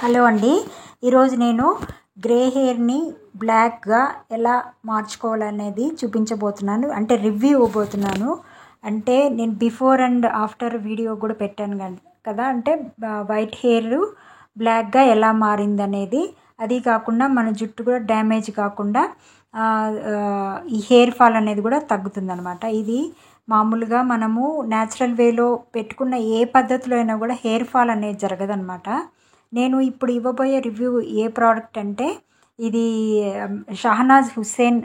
Hello అండి. ఈరోజు నేను గ్రే హెయిర్ని బ్లాక్గా ఎలా మార్చుకోవాలనేది చూపించబోతున్నాను. అంటే రివ్యూ ఇవ్వబోతున్నాను. అంటే నేను బిఫోర్ అండ్ ఆఫ్టర్ వీడియో కూడా పెట్టాను కదా. అంటే వైట్ హెయిర్ బ్లాక్గా ఎలా మారిందనేది. అది కాకుండా మన జుట్టు కూడా డ్యామేజ్ కాకుండా ఈ హెయిర్ ఫాల్ అనేది కూడా తగ్గుతుందనమాట. ఇది మామూలుగా మనము న్యాచురల్ వేలో పెట్టుకున్న ఏ పద్ధతిలో అయినా కూడా హెయిర్ ఫాల్ అనేది జరగదనమాట. నేను ఇప్పుడు ఇవ్వబోయే రివ్యూ ఏ ప్రోడక్ట్ అంటే ఇది షహనాజ్ హుస్సేన్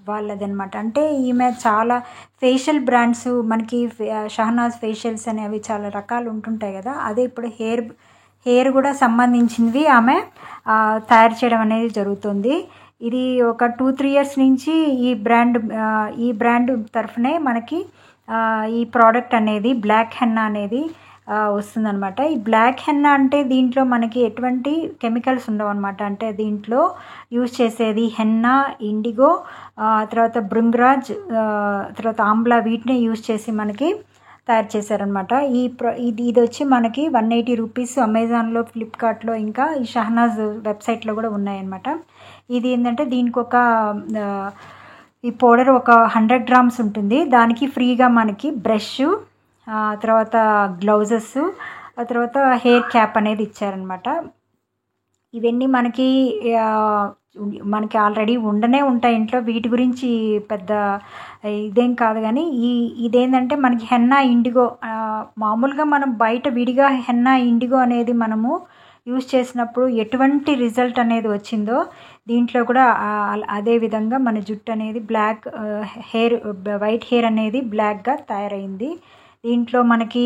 వాళ్ళదనమాట. అంటే ఈమె చాలా ఫేషియల్ బ్రాండ్స్ మనకి షహనాజ్ ఫేషియల్స్ అనేవి చాలా రకాలు ఉంటుంటాయి కదా. అదే ఇప్పుడు హెయిర్ కూడా సంబంధించినవి ఆమె తయారు చేయడం అనేది జరుగుతుంది. ఇది ఒక 2-3 ఇయర్స్ నుంచి ఈ బ్రాండ్ తరఫునే మనకి ఈ ప్రోడక్ట్ అనేది బ్లాక్ హెన్నా అనేది వస్తుందన్నమాట. ఈ బ్లాక్ హెన్నా అంటే దీంట్లో మనకి ఎటువంటి కెమికల్స్ ఉండవు అనమాట. అంటే దీంట్లో యూజ్ చేసేది హెన్నా, ఇండిగో, తర్వాత భృంగరాజ్, తర్వాత ఆమ్లా, వీటిని యూజ్ చేసి మనకి తయారు చేశారనమాట. ఇది వచ్చి మనకి 180 రూపీస్ అమెజాన్లో, ఫ్లిప్కార్ట్లో, ఇంకా ఈ షహనాజ్ వెబ్సైట్లో కూడా ఉన్నాయన్నమాట. ఇది ఏంటంటే దీనికి ఈ పౌడర్ ఒక 100 గ్రామ్స్ ఉంటుంది. దానికి ఫ్రీగా మనకి బ్రష్, తర్వాత గ్లౌజెస్, తర్వాత హెయిర్ క్యాప్ అనేది ఇచ్చారనమాట. ఇవన్నీ మనకి ఆల్రెడీ ఉండనే ఉంటాయి ఇంట్లో. వీటి గురించి పెద్ద ఇదేం కాదు. కానీ ఇదేంటంటే మనకి హెన్నా, ఇండిగో, మామూలుగా మనం బయట విడిగా హెన్నా, ఇండిగో అనేది మనము యూజ్ చేసినప్పుడు ఎటువంటి రిజల్ట్ అనేది వచ్చిందో దీంట్లో కూడా అదే విధంగా మన జుట్టు అనేది వైట్ హెయిర్ అనేది బ్లాక్గా తయారైంది. దీంట్లో మనకి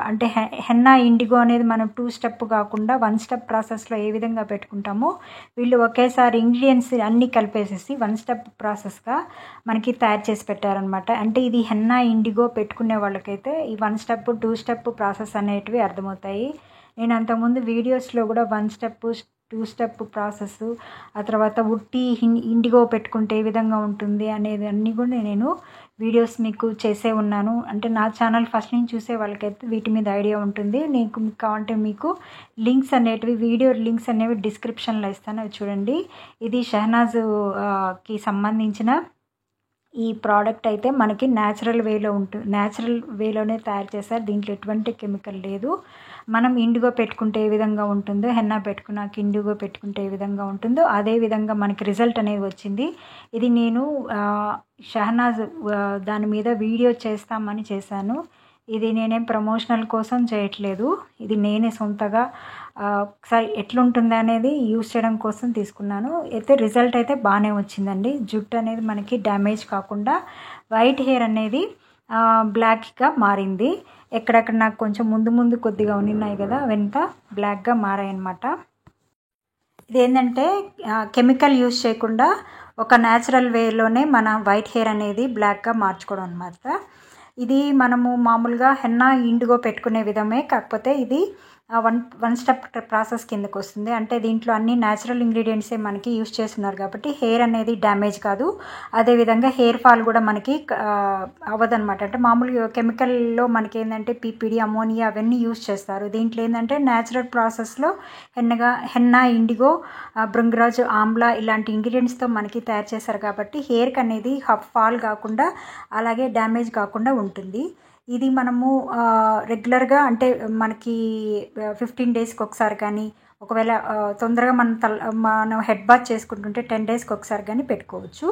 అంటే హెన్నా, ఇండిగో అనేది మనం 2 స్టెప్ కాకుండా 1 స్టెప్ ప్రాసెస్లో ఏ విధంగా పెట్టుకుంటామో వీళ్ళు ఒకేసారి ఇంగ్రీడియంట్స్ అన్నీ కలిపేసేసి 1 స్టెప్ ప్రాసెస్గా మనకి తయారు చేసి పెట్టారనమాట. అంటే ఇది హెన్నా, ఇండిగో పెట్టుకునే వాళ్ళకైతే ఈ 1 స్టెప్ 2 స్టెప్ ప్రాసెస్ అనేటివి అర్థమవుతాయి. నేను అంతకుముందు వీడియోస్లో కూడా 1 స్టెప్ 2 స్టెప్ ప్రాసెస్, ఆ తర్వాత ఉట్టి ఇండిగో పెట్టుకుంటే ఏ విధంగా ఉంటుంది అనేది అన్నీ కూడా నేను వీడియోస్ మీకు చేసే ఉన్నాను. అంటే నా ఛానల్ ఫస్ట్ నుంచి చూసే వాళ్ళకైతే వీటి మీద ఐడియా ఉంటుంది. మీకు కావాలంటే మీకు వీడియో లింక్స్ అనేవి డిస్క్రిప్షన్లో ఇస్తాను, అవి చూడండి. ఇది షహనాజ్కి సంబంధించిన ఈ ప్రోడక్ట్ అయితే మనకి న్యాచురల్ వేలోనే తయారు చేస్తారు. దీంట్లో ఎటువంటి కెమికల్ లేదు. మనం ఇండిగో పెట్టుకుంటే ఏ విధంగా ఉంటుందో, హెన్నా పెట్టుకున్నాక ఇండిగో పెట్టుకుంటే ఏ విధంగా ఉంటుందో అదే విధంగా మనకి రిజల్ట్ అనేది వచ్చింది. ఇది నేను షహనాజ్ దాని మీద వీడియో చేస్తామని చేశాను. ఇది నేనేం ప్రమోషనల్ కోసం చేయట్లేదు. ఇది నేనే సొంతగా ఒకసారి ఎట్లుంటుంది అనేది యూజ్ చేయడం కోసం తీసుకున్నాను. అయితే రిజల్ట్ అయితే బాగానే వచ్చిందండి. జుట్టు అనేది మనకి డ్యామేజ్ కాకుండా వైట్ హెయిర్ అనేది బ్లాక్గా మారింది. ఎక్కడెక్కడ నాకు కొంచెం ముందు కొద్దిగా ఉన్నాయి కదా, అవంతా బ్లాక్గా మారాయన్నమాట. ఇదేంటంటే కెమికల్ యూజ్ చేయకుండా ఒక న్యాచురల్ వేలోనే మన వైట్ హెయిర్ అనేది బ్లాక్గా మార్చుకోవడం అనమాట. ఇది మనము మామూలుగా హెన్నా, ఇండిగో పెట్టుకునే విధమే, కాకపోతే ఇది 1 స్టెప్ ప్రాసెస్ కిందకు వస్తుంది. అంటే దీంట్లో అన్ని న్యాచురల్ ఇంగ్రీడియంట్సే మనకి యూజ్ చేస్తున్నారు కాబట్టి హెయిర్ అనేది డ్యామేజ్ కాదు. అదేవిధంగా హెయిర్ ఫాల్ కూడా మనకి అవ్వదనమాట. అంటే మామూలుగా కెమికల్లో మనకి ఏంటంటే పీపీడీ, అమోనియా అవన్నీ యూజ్ చేస్తారు. దీంట్లో ఏంటంటే న్యాచురల్ ప్రాసెస్లో హెన్నా, ఇండిగో, భృంగరాజ్, ఆమ్లా ఇలాంటి ఇంగ్రీడియంట్స్తో మనకి తయారు చేస్తారు కాబట్టి హెయిర్కి అనేది ఫాల్ కాకుండా అలాగే డ్యామేజ్ కాకుండా ఉంటుంది. ఇది మనము రెగ్యులర్గా అంటే మనకి 15 డేస్కి ఒకసారి కానీ, ఒకవేళ తొందరగా మనం హెడ్ బాత్ చేసుకుంటుంటే 10 డేస్కి ఒకసారి కానీ పెట్టుకోవచ్చు.